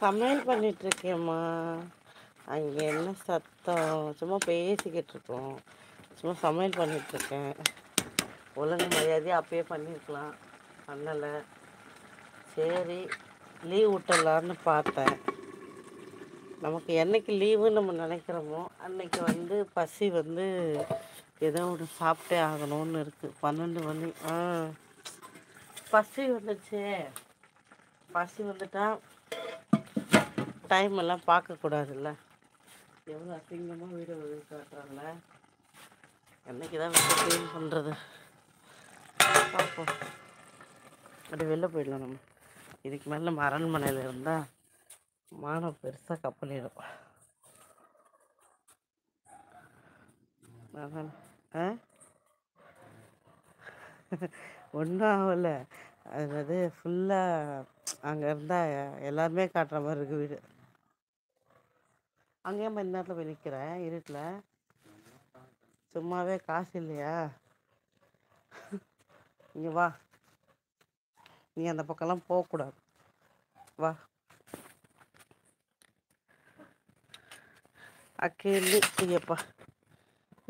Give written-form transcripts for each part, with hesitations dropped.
சமையல் பண்ணிகிட்ருக்கேம்மா. அங்கே என்ன சத்தம்? சும்மா பேசிக்கிட்டு இருக்கோம். சும்மா சமையல் பண்ணிகிட்ருக்கேன். ஒழுங்கு மரியாதையாக அப்பயே பண்ணியிருக்கலாம், பண்ணலை. சரி, லீவ் விட்டுடலான்னு பார்த்தேன். நமக்கு என்னைக்கு லீவுன்னு நம்ம நினைக்கிறோமோ அன்னைக்கு பசி ஏதோ ஒன்று சாப்பிட்டே ஆகணும்னு இருக்குது. 12 மணி. பசி வந்துடுச்சே. பசி வந்துட்டா டைம் எல்லாம் பார்க்கக்கூடாதுல்ல. எவ்வளோ அசிங்கமாக வீடு காட்டுறாங்கள. என்னைக்கு தான் வீட்டை க்ளீன் பண்ணுறது பார்ப்போம். அப்படி வெளில போயிடலாம் நம்ம. இதுக்கு மேலே நம்ம அரண்மனையில் இருந்தால் மானம் பெருசாக கப்பலிடும். அதான். ஒன்றும் ஆகலை. அது ஃபுல்லாக அங்கே இருந்தால் எல்லாருமே காட்டுற மாதிரி இருக்குது வீடு. அங்கேயும் இந்த நேரத்தில் போய் நிற்கிறேன் இருட்டில். சும்மாவே காசு இல்லையா? இங்கே வா. நீ அந்த பக்கம்லாம் போகக்கூடாது. வா. அக்கீல் ஐயப்பா.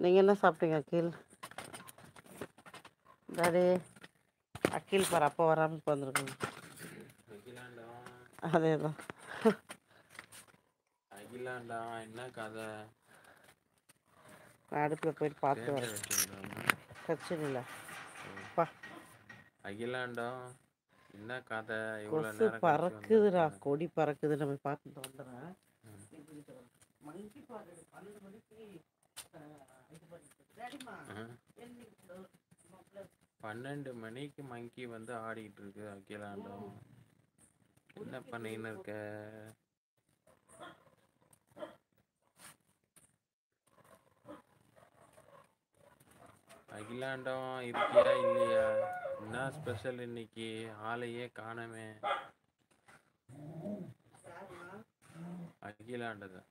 நீங்கள் என்ன சாப்பிட்டீங்க அக்கீல்? டாடி அக்கீல் பார் அப்போ வராமல் இப்போ வந்துருக்குங்க. அதே தான். அகிலாண்டா என்ன கதை? நான் அடுப்பில் போயிட்டு பார்த்து வரேன். பிரச்சனை இல்லை. பா அகிலாண்டம் என்ன கதை? கொசு பறக்குதுடா, கொடி பறக்குது. நம்ம பார்த்துட்டு வந்துடுறேன். 12 மணிக்கு மங்கி ஆடிட்டு இருக்கு. அகிலாண்டம் என்ன பண்ணின்னு இருக்க? அகிலாண்டம் இருக்கியா இல்லையா? என்ன ஸ்பெஷல் இன்னைக்கு? ஆளையே காணமே. அகிலாண்டதான்.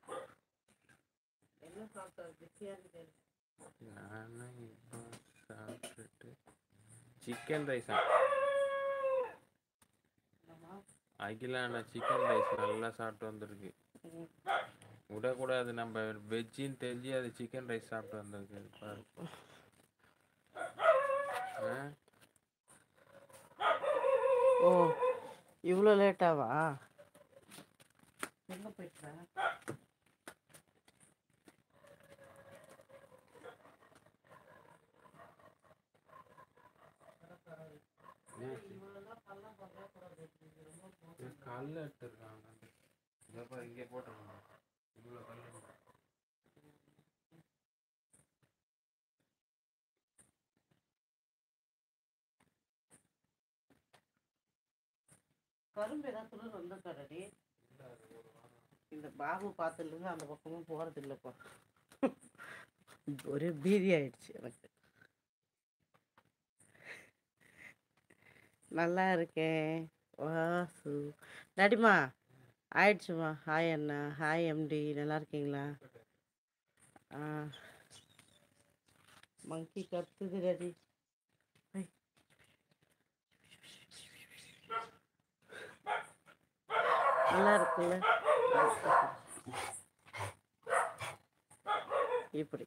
நானும் இப்போ சாப்பிட்டுட்டு சிக்கன் ரைஸா? அகிலாண்ட சிக்கன் ரைஸ் நல்லா சாப்பிட்டு வந்திருக்கு. விடக்கூடாது, நம்ம வெஜ்ஜின்னு தெரிஞ்சு அது சிக்கன் ரைஸ் சாப்பிட்டு வந்திருக்கு. பாரு. ஓ இவ்வளோ லேட்டாவா? எங்கே போயிட்டேன்? கல் எடுத்துருக்காங்க. இங்கே போட்டுருக்காங்க. இவ்வளோ கல். கரும்பு ஏதாவது துணி வந்துருக்காடி. இந்த பாபு பார்த்துலேருந்து அந்த பக்கமும் போகிறது இல்லைப்பா. ஒரே பீதி ஆயிடுச்சு எனக்கு. நல்லா இருக்கேன் வாசு. டாடிமா ஆயிடுச்சுமா. ஹாய் அண்ணா. Hi MD. நல்லா இருக்கீங்களா? மங்கி கத்துது டாடி. நல்லா இருக்குல்ல? இப்படி